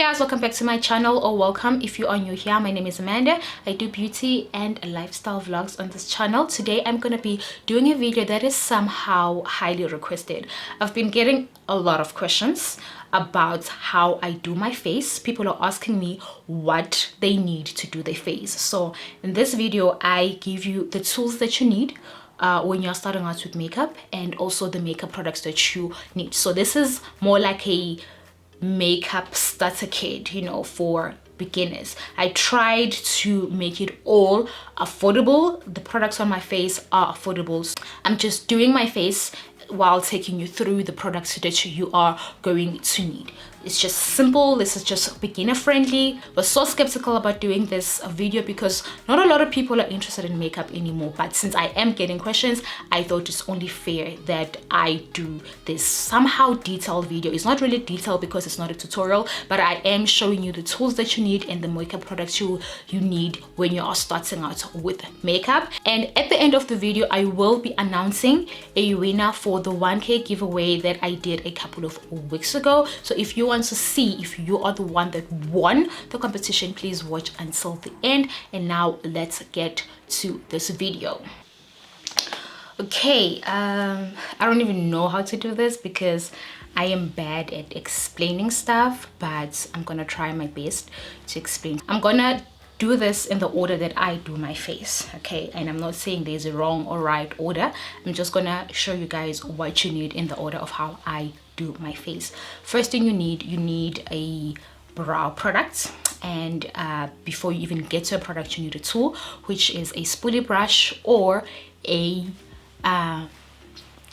guys, welcome back to my channel, or welcome if you are new here. My name is Amanda. I do beauty and lifestyle vlogs on this channel. Today I'm gonna be doing a video that is somehow highly requested. I've been getting a lot of questions about how I do my face. People are asking me what they need to do their face. So in this video I give you the tools that you need when you're starting out with makeup, and also the makeup products that you need. So this is more like a makeup starter kit, you know, for beginners. I tried to make it all affordable. The products on my face are affordable. I'm just doing my face while taking you through the products that you are going to need. It's just simple. This is just beginner friendly. Was so skeptical about doing this video because not a lot of people are interested in makeup anymore, but since I am getting questions, I thought it's only fair that I do this somehow detailed video. It's not really detailed because it's not a tutorial, but I am showing you the tools that you need and the makeup products you need when you are starting out with makeup. And at the end of the video I will be announcing a winner for the 1K giveaway that I did a couple of weeks ago. So if you want to see if you are the one that won the competition, please watch until the end. And now let's get to this video. Okay, I don't even know how to do this because I am bad at explaining stuff, but I'm gonna try my best to explain. I'm gonna do this in the order that I do my face, okay? And I'm not saying there's a wrong or right order. I'm just gonna show you guys what you need in the order of how I do my face. First thing you need a brow product, and before you even get to a product you need a tool, which is a spoolie brush or a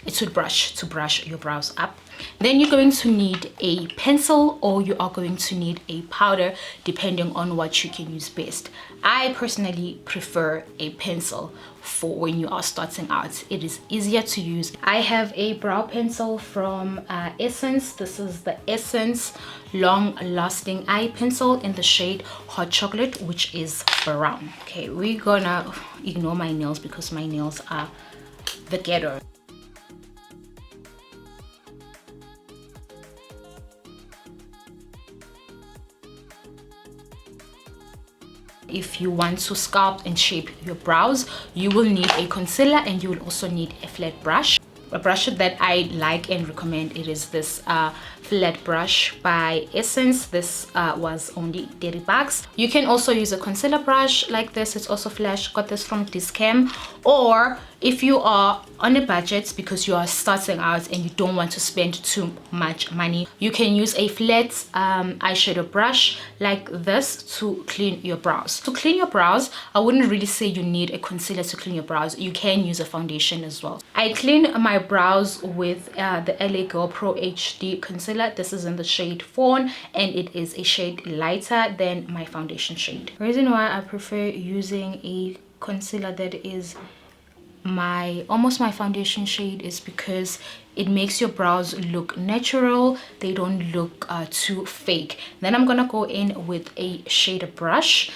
toothbrush to brush your brows up. Then you're going to need a pencil, or you are going to need a powder depending on what you can use best. I personally prefer a pencil for when you are starting out. It is easier to use. I have a brow pencil from Essence. This is the Essence Long Lasting Eye Pencil in the shade Hot Chocolate, which is brown. Okay, we're gonna ignore my nails because my nails are the ghetto. If you want to sculpt and shape your brows, you will need a concealer, and you will also need a flat brush. A brush that I like and recommend, it is this flat brush by Essence. This was only 30 bucks. You can also use a concealer brush like this. It's also flash. Got this from dischem. Or if you are on a budget because you are starting out and you don't want to spend too much money, you can use a flat eyeshadow brush like this to clean your brows. To clean your brows, I wouldn't really say you need a concealer to clean your brows. You can use a foundation as well. I clean my brows with the LA Girl Pro HD concealer. This is in the shade Fawn, and it is a shade lighter than my foundation shade. The reason why I prefer using a concealer that is almost my foundation shade is because it makes your brows look natural. They don't look too fake. Then I'm gonna go in with a shader brush.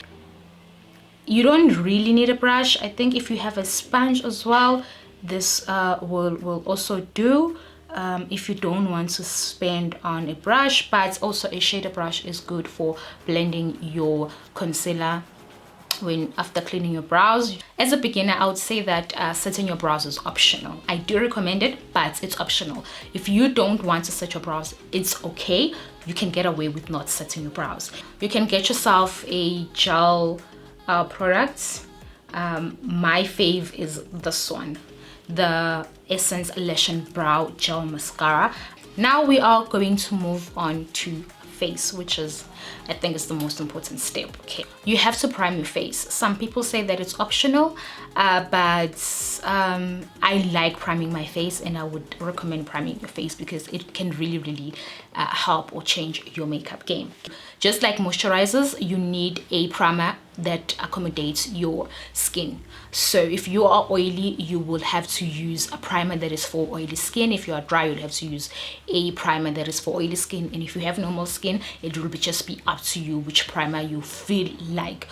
You don't really need a brush. I think if you have a sponge as well, this will also do. If you don't want to spend on a brush, but also a shader brush is good for blending your concealer after cleaning your brows. As a beginner, I would say that setting your brows is optional. I do recommend it, but it's optional. If you don't want to set your brows, it's okay. You can get away with not setting your brows. You can get yourself a gel product. My fave is this one, the Essence Lash and Brow Gel Mascara. Now we are going to move on to face, which is, I think, is the most important step. Okay, you have to prime your face. Some people say that it's optional, but I like priming my face, and I would recommend priming your face because it can really help or change your makeup game. Just like moisturizers, you need a primer that accommodates your skin. So if you are oily, you will have to use a primer that is for oily skin. If you are dry, you'll have to use a primer that is for oily skin. And if you have normal skin, it will just be up to you which primer you feel like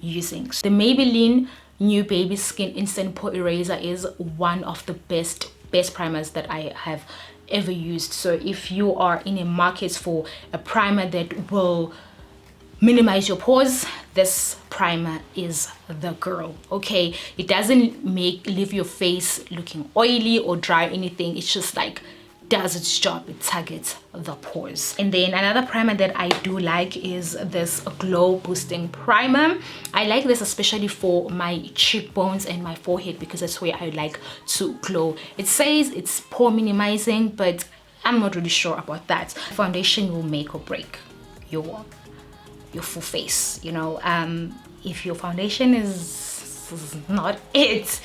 using. The Maybelline New Baby Skin Instant Pore Eraser is one of the best best primers that I have ever used. So if you are in a market for a primer that will minimize your pores, this primer is the girl. Okay, it doesn't leave your face looking oily or dry or anything. It's just like does its job. It targets the pores. And then another primer that I do like is this glow boosting primer. I like this especially for my cheekbones and my forehead because that's where I like to glow. It says it's pore minimizing, but I'm not really sure about that. Foundation will make or break your full face, you know. If your foundation is not it's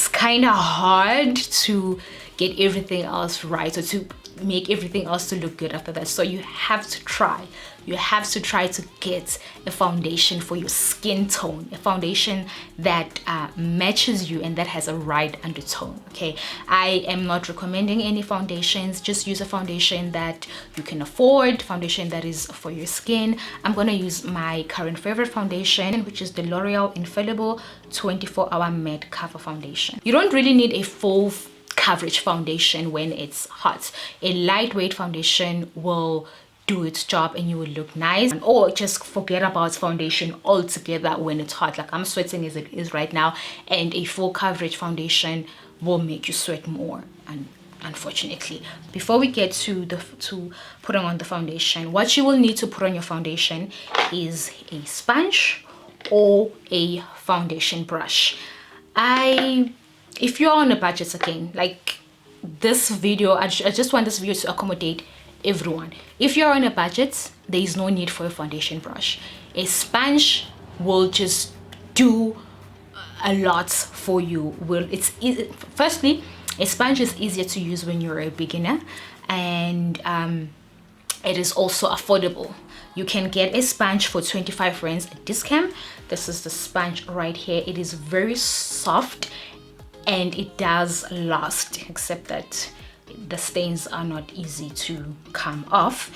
kind of hard to get everything else right, or to make everything else to look good after that. So you have to try to get a foundation for your skin tone, a foundation that matches you and that has a right undertone. Okay, I am not recommending any foundations. Just use a foundation that you can afford, foundation that is for your skin. I'm gonna use my current favorite foundation, which is the L'Oreal Infallible 24-hour matte cover foundation. You don't really need a full coverage foundation when it's hot. A lightweight foundation will do its job and you will look nice. Or just forget about foundation altogether when it's hot. Like I'm sweating as it is right now, and a full coverage foundation will make you sweat more, and unfortunately. Before we get to putting on the foundation, what you will need to put on your foundation is a sponge or a foundation brush. If you're on a budget, again, like this video, I just want this video to accommodate everyone. If you're on a budget, there is no need for a foundation brush. A sponge will just do a lot for you. Firstly, a sponge is easier to use when you're a beginner, and it is also affordable. You can get a sponge for 25 rands at dischem. This is the sponge right here. It is very soft and it does last, except that the stains are not easy to come off.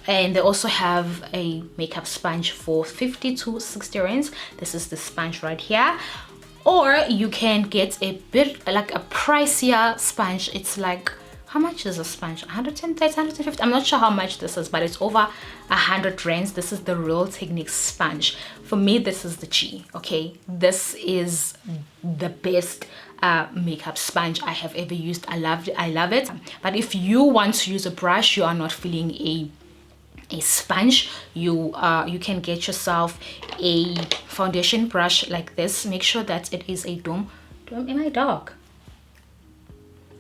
And they also have a makeup sponge for 50 to 60 rands. This is the sponge right here. Or you can get a bit like a pricier sponge. It's like, how much is a sponge? 130, 150? I'm not sure how much this is, but it's over 100 rands. This is the Real Techniques sponge. For me, this is the G. Okay, this is the best makeup sponge I have ever used. I love it. But if you want to use a brush, you are not feeling a sponge, you can get yourself a foundation brush like this. Make sure that it is a dome. Am I dark?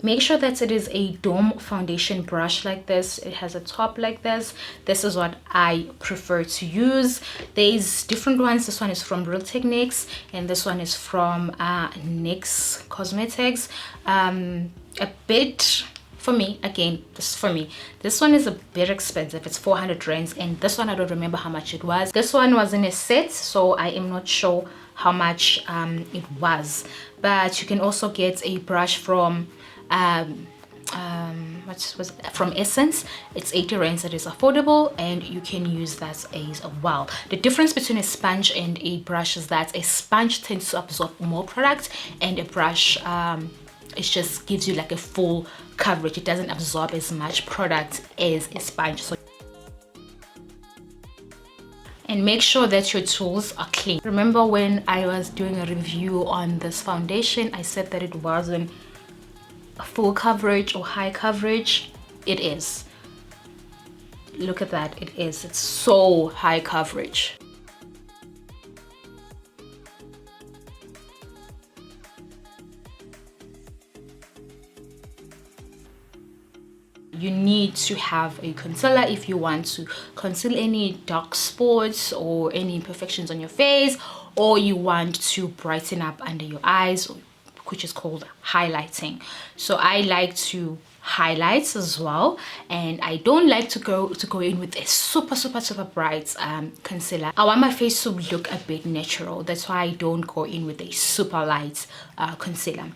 Make sure that it is a dome foundation brush like this. It has a top like this. This is what I prefer to use. There's different ones. This one is from Real Techniques and this one is from NYX Cosmetics. A bit, for me, again, this is for me, this one is a bit expensive. It's 400 rands, and this one I don't remember how much it was. This one was in a set, so I am not sure how much it was. But you can also get a brush from from Essence. It's 80 rands. It is affordable and you can use that as well. The difference between a sponge and a brush is that a sponge tends to absorb more product, and a brush it just gives you like a full coverage. It doesn't absorb as much product as a sponge. So, and make sure that your tools are clean. Remember when I was doing a review on this foundation, I said that it wasn't full coverage or high coverage. It is. Look at that. It is. It's so high coverage. You need to have a concealer if you want to conceal any dark spots or any imperfections on your face, or you want to brighten up under your eyes, which is called highlighting. So I like to highlight as well, and I don't like to go in with a super bright concealer. I want my face to look a bit natural. That's why I don't go in with a super light concealer.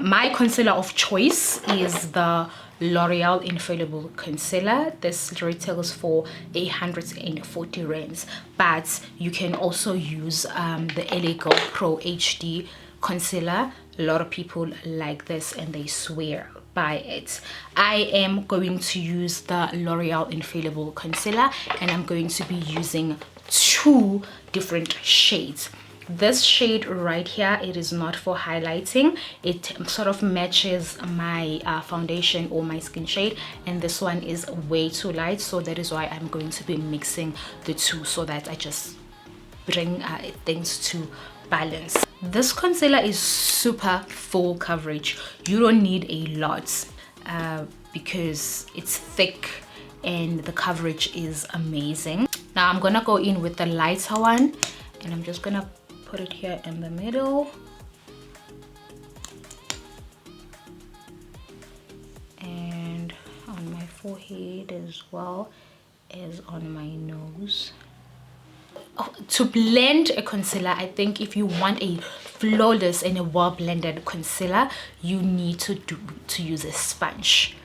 My concealer of choice is the L'Oreal Infallible concealer. This retails for 140 rands, but you can also use the LA Girl Pro HD concealer. A lot of people like this and they swear by it. I am going to use the L'Oreal Infallible concealer, and I'm going to be using 2 different shades. This shade right here, it is not for highlighting, it sort of matches my foundation or my skin shade, and this one is way too light, so that is why I'm going to be mixing the 2 so that I just bring things to balance. This concealer is super full coverage. You don't need a lot because it's thick and the coverage is amazing. Now I'm gonna go in with the lighter one, and I'm just gonna put it here in the middle, and on my forehead as well as on my nose. To blend a concealer, I think if you want a flawless and a well blended concealer, you need to use a sponge.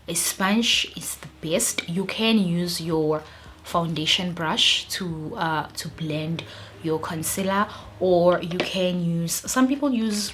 A sponge is the best. You can use your foundation brush to blend your concealer, or you can use, some people use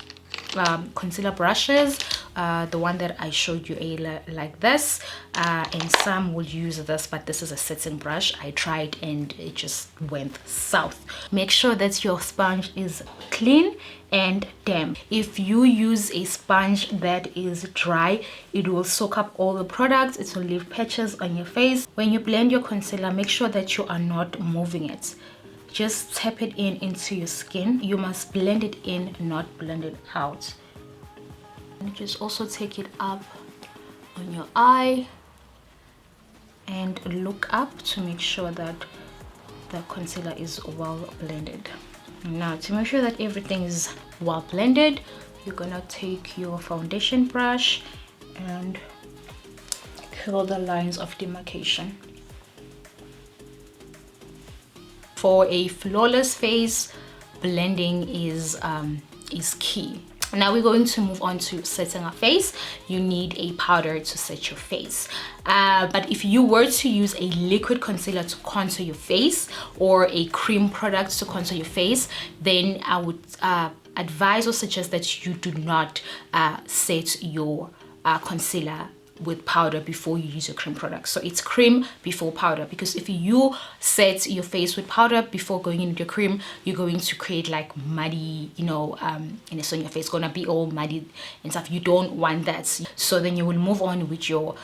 concealer brushes, the one that I showed you earlier, like this, and some will use this, but this is a setting brush. I tried and it just went south. Make sure that your sponge is clean and damp. If you use a sponge that is dry, it will soak up all the products, it will leave patches on your face. When you blend your concealer, make sure that you are not moving it. Just tap it into your skin. You must blend it in, not blend it out. And just also take it up on your eye and look up to make sure that the concealer is well blended. Now, to make sure that everything is well blended, you're gonna take your foundation brush and curl the lines of demarcation. For a flawless face, blending is key. Now we're going to move on to setting our face. You need a powder to set your face, but if you were to use a liquid concealer to contour your face, or a cream product to contour your face, then I would advise or suggest that you do not set your concealer with powder before you use your cream product. So it's cream before powder, because if you set your face with powder before going into your cream, you're going to create like muddy, you know, on your face, gonna be all muddy and stuff. You don't want that. So then you will move on with your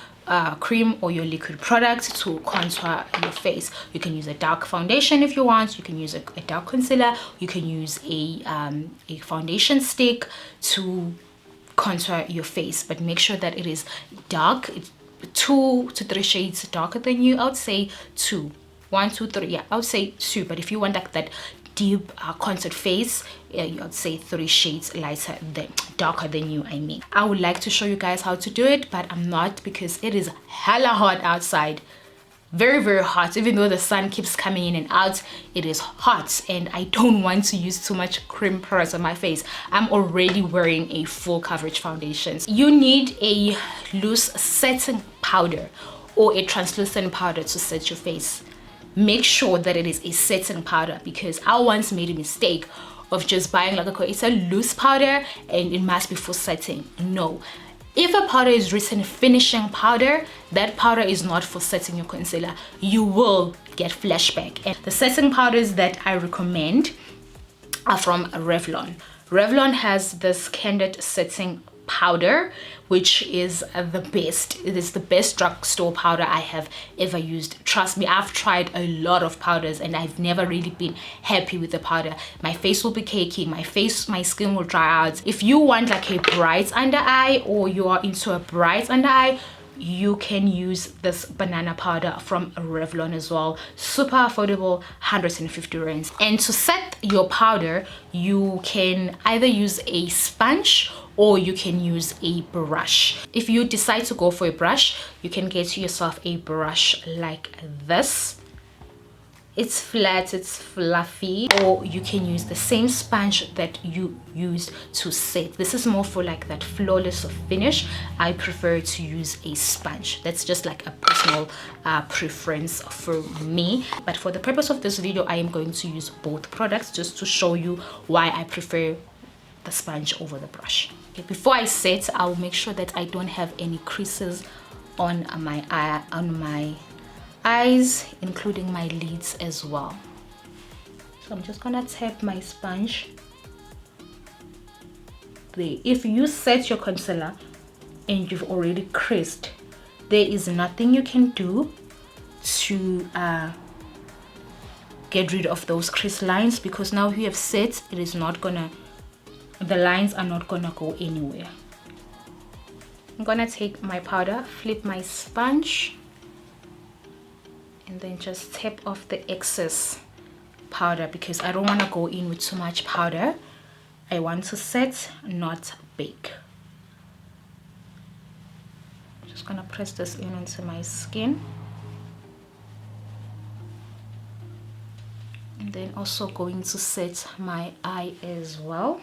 cream or your liquid product to contour your face. You can use a dark foundation if you want, you can use a dark concealer, you can use a foundation stick to contour your face, but make sure that it is dark. It's 2 to 3 shades darker than you. I would say 2, 1, 2, 3. Yeah, I would say 2. But if you want like that deep contoured face, I'd say 3 shades lighter than darker than you. I mean, I would like to show you guys how to do it, but I'm not, because it is hella hot outside. Very, very hot. Even though the sun keeps coming in and out, it is hot, and I don't want to use too much cream products on my face. I'm already wearing a full coverage foundation. You need a loose setting powder or a translucent powder to set your face. Make sure that it is a setting powder, because I once made a mistake of just buying like it's a loose powder and it must be for setting. No. If a powder is written finishing powder, that powder is not for setting your concealer. You will get flashback. And the setting powders that I recommend are from Revlon. Revlon has this Candid setting powder, which is the best. It is the best drugstore powder I have ever used. Trust me, I've tried a lot of powders and I've never really been happy with the powder. My face will be cakey, my skin will dry out. If you want like a bright under eye, or you are into a bright under eye, you can use this banana powder from Revlon as well. Super affordable, 150 rands. And to set your powder, you can either use a sponge or you can use a brush. If you decide to go for a brush, you can get yourself a brush like this. It's flat, it's fluffy, or you can use the same sponge that you used to set. This is more for like that flawless finish. I prefer to use a sponge. That's just like a personal preference for me, but for the purpose of this video I am going to use both products just to show you why I prefer the sponge over the brush. Okay, before I set, I'll make sure that I don't have any creases on my eyes, including my lids as well. So I'm just gonna tap my sponge there. If you set your concealer and you've already creased, there is nothing you can do to get rid of those crease lines, because now you have set, it is not gonna, the lines are not gonna go anywhere. I'm gonna take my powder, flip my sponge, and then just tap off the excess powder, because I don't want to go in with too much powder. I want to set, not bake. I'm just gonna press this in into my skin, and then also going to set my eye as well.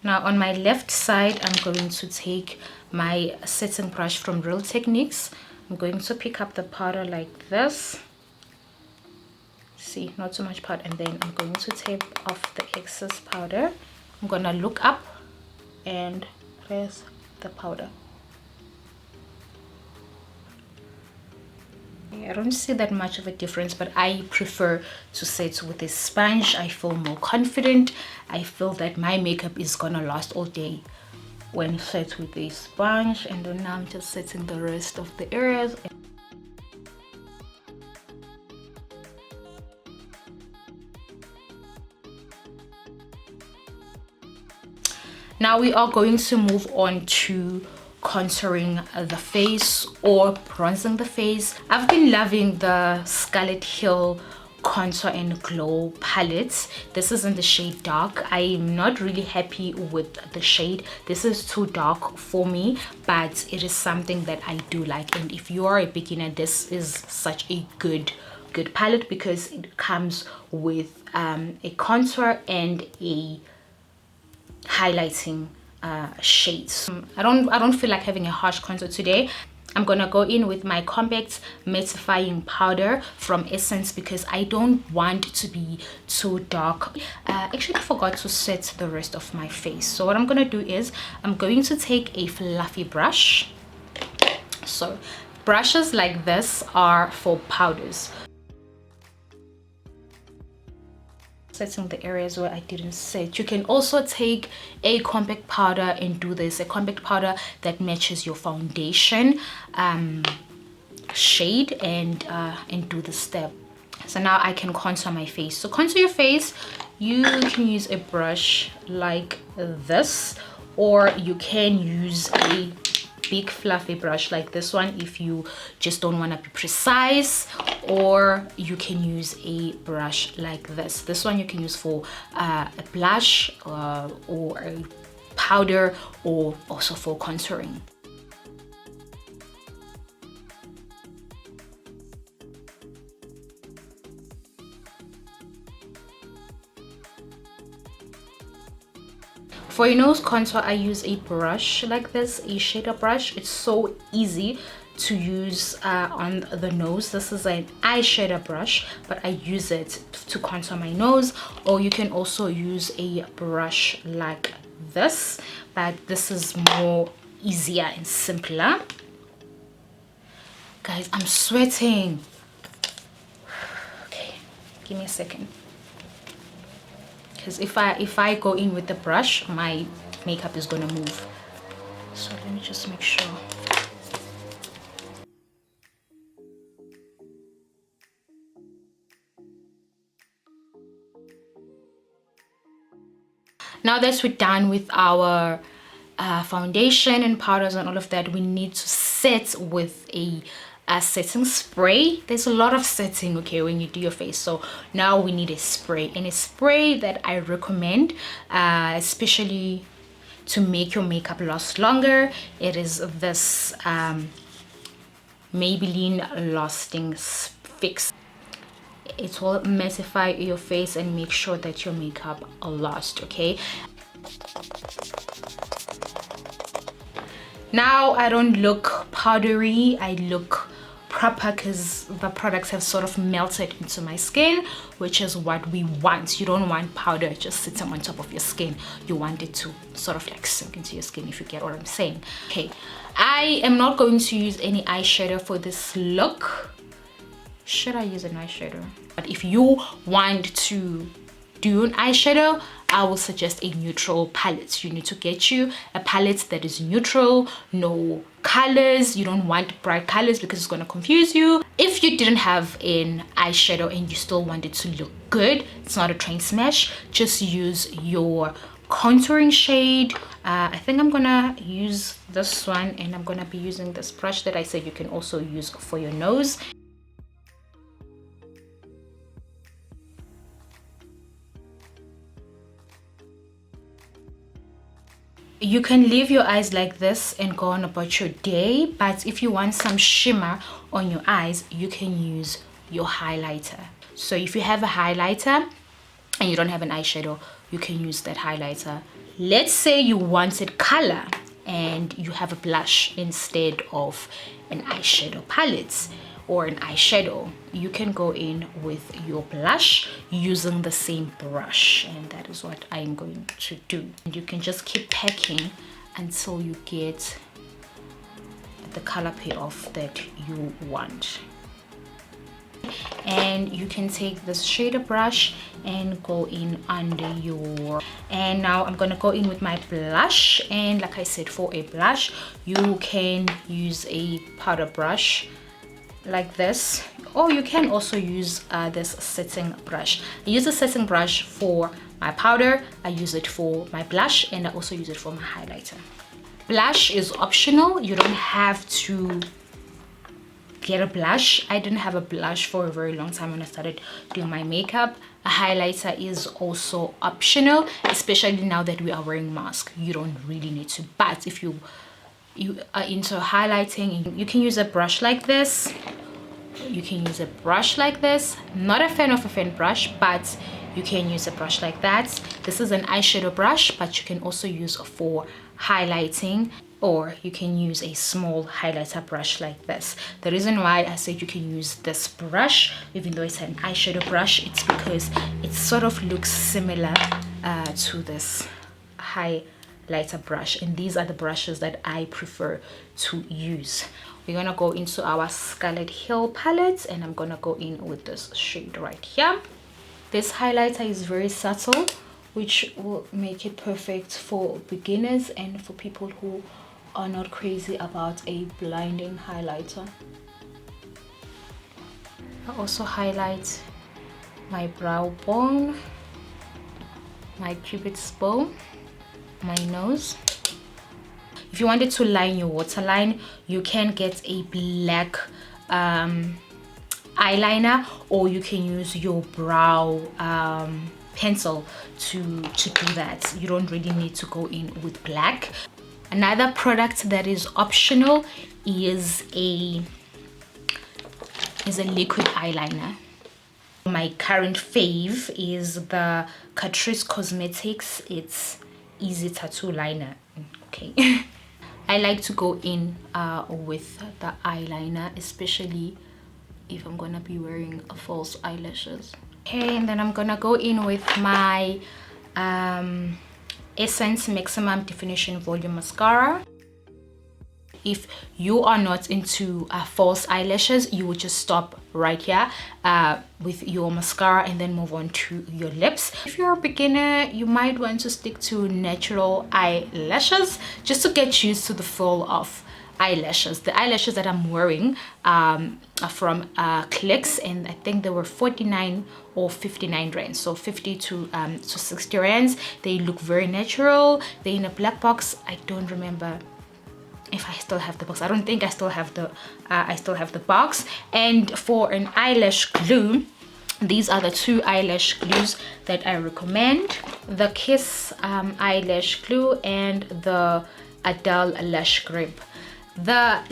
Now on my left side, I'm going to take my setting brush from Real Techniques. I'm going to pick up the powder like this. See, not too much powder, and then I'm going to take off the excess powder. I'm gonna look up and press the powder. I don't see that much of a difference, but I prefer to set with a sponge. I feel more confident. I feel that my makeup is gonna last all day when set with a sponge. And then now I'm just setting the rest of the areas. Now we are going to move on to contouring the face or bronzing the face. I've been loving the Scarlet Hill Contour and Glow palette. This is in the shade dark. I'm not really happy with the shade. This is too dark for me, but it is something that I do like. And if you are a beginner, this is such a good palette, because it comes with a contour and a highlighting shades. I don't feel like having a harsh contour today. I'm gonna go in with my compact mattifying powder from Essence, because I don't want to be too dark. Actually, I forgot to set the rest of my face. So what I'm gonna do is I'm going to take a fluffy brush. So brushes like this are for powders. Setting the areas where I didn't set. You can also take a compact powder and do this, a compact powder that matches your foundation shade, and do the step. So now I can contour my face. So contour your face, you can use a brush like this, or you can use a big fluffy brush like this one if you just don't want to be precise, or you can use a brush like this one you can use for a blush or a powder, or also for contouring. For your nose contour, I use a brush like this, a shader brush. It's so easy to use on the nose. This is an eyeshadow brush, but I use it to contour my nose. Or you can also use a brush like this, but this is more easier and simpler. Guys, I'm sweating. Okay, give me a second. Because if I go in with the brush, my makeup is gonna move. So let me just make sure. Now that we're done with our foundation and powders and all of that, we need to set with a setting spray. There's a lot of setting, okay, when you do your face. So now we need a spray, and a spray that I recommend, especially to make your makeup last longer. It is this Maybelline lasting spray. fix. It will mattify your face and make sure that your makeup lasts, okay? Now I don't look powdery, I look proper because the products have sort of melted into my skin, which is what we want. You don't want powder just sitting on top of your skin. You want it to sort of like sink into your skin, if you get what I'm saying. Okay, I am not going to use any eyeshadow for this look. Should I use an eyeshadow? But if you want to do an eyeshadow, I will suggest a neutral palette. You need to get you a palette that is neutral, no colors. You don't want bright colors because it's going to confuse you. If you didn't have an eyeshadow and you still want it to look good, it's not a train smash, just use your contouring shade. I think I'm gonna use this one, and I'm gonna be using this brush that I said you can also use for your nose. You can leave your eyes like this and go on about your day, but if you want some shimmer on your eyes, you can use your highlighter. So if you have a highlighter and you don't have an eyeshadow, you can use that highlighter. Let's say you wanted color and you have a blush instead of an eyeshadow palette or an eyeshadow. You can go in with your blush using the same brush, and that is what I'm going to do. And you can just keep packing until you get the color payoff that you want. And you can take this shader brush and go in under your, and now I'm gonna go in with my blush. And like I said, for a blush you can use a powder brush like this, or you can also use this setting brush. I use a setting brush for my powder, I use it for my blush, and I also use it for my highlighter. Blush is optional. You don't have to get a blush. I didn't have a blush for a very long time when I started doing my makeup. A highlighter is also optional, especially now that we are wearing masks. You don't really need to, but if you are into highlighting, you can use a brush like this. You can use a brush like this. Not a fan of a fan brush, but you can use a brush like that. This is an eyeshadow brush, but you can also use for highlighting, or you can use a small highlighter brush like this. The reason why I said you can use this brush even though it's an eyeshadow brush, it's because it sort of looks similar to this highlighter brush, and these are the brushes that I prefer to use. We're gonna go into our Scarlet Hill palette, and I'm gonna go in with this shade right here. This highlighter is very subtle, which will make it perfect for beginners and for people who are not crazy about a blinding highlighter. I also highlight my brow bone, my cupid's bow, my nose. If you wanted to line your waterline, you can get a black eyeliner, or you can use your brow pencil to do that. You don't really need to go in with black. Another product that is optional is a liquid eyeliner. My current fave is the Catrice Cosmetics. It's Easy Tattoo Liner. Okay. I like to go in with the eyeliner, especially if I'm gonna be wearing false eyelashes. Okay, and then I'm gonna go in with my Essence Maximum Definition Volume Mascara. If you are not into false eyelashes, you would just stop right here with your mascara and then move on to your lips. If you're a beginner, you might want to stick to natural eyelashes just to get used to the flow of eyelashes. The eyelashes that I'm wearing are from Clicks, and I think they were 49 or 59 rands, so 50 to 60 rands. They look very natural. They're in a black box. I don't remember if I still have the box. I don't think I still have the box. And for an eyelash glue, these are the two eyelash glues that I recommend: the Kiss eyelash glue and the Adele lash grip. The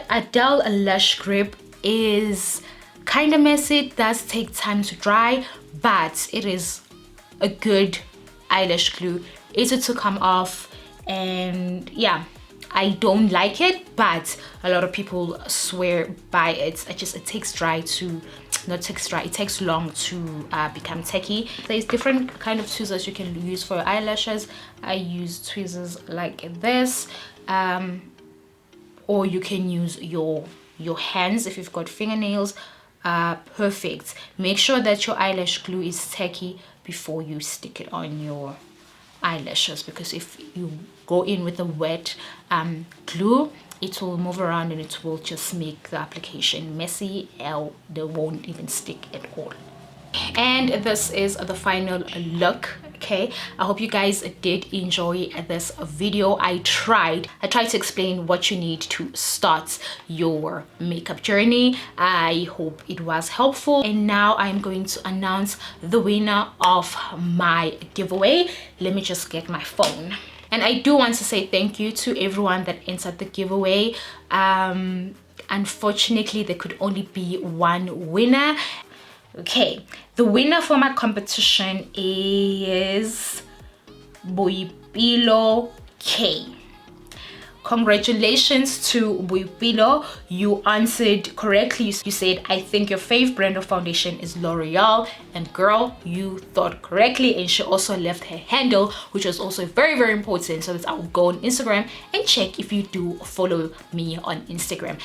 Adele lash grip is kind of messy. It does take time to dry, but it is a good eyelash glue, easy to come off. And yeah, I don't like it, but a lot of people swear by it. It takes it takes long to become tacky. There's different kind of tweezers you can use for your eyelashes. I use tweezers like this, or you can use your hands if you've got fingernails. Perfect. Make sure that your eyelash glue is tacky before you stick it on your eyelashes, because if you go in with a wet glue, it will move around and it will just make the application messy, or they won't even stick at all. And this is the final look. Okay, I hope you guys did enjoy this video. I tried to explain what you need to start your makeup journey. I hope it was helpful, and now I'm going to announce the winner of my giveaway. Let me just get my phone. And I do want to say thank you to everyone that entered the giveaway. Unfortunately, there could only be one winner. Okay, the winner for my competition is Boipilo K. Congratulations to Boipilo. You answered correctly. You said, I think your fave brand of foundation is L'Oreal. And girl, you thought correctly. And she also left her handle, which was also very, very important, so that I will go on Instagram and check if you do follow me on Instagram.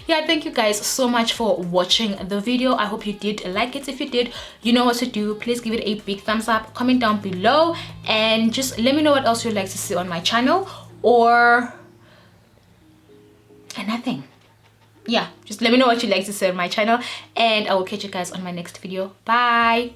Yeah, thank you guys so much for watching the video. I hope you did like it. If you did, you know what to do. Please give it a big thumbs up, comment down below, and just let me know what else you'd like to see on my channel, or nothing. Yeah, just let me know what you'd like to see on my channel, and I will catch you guys on my next video. Bye.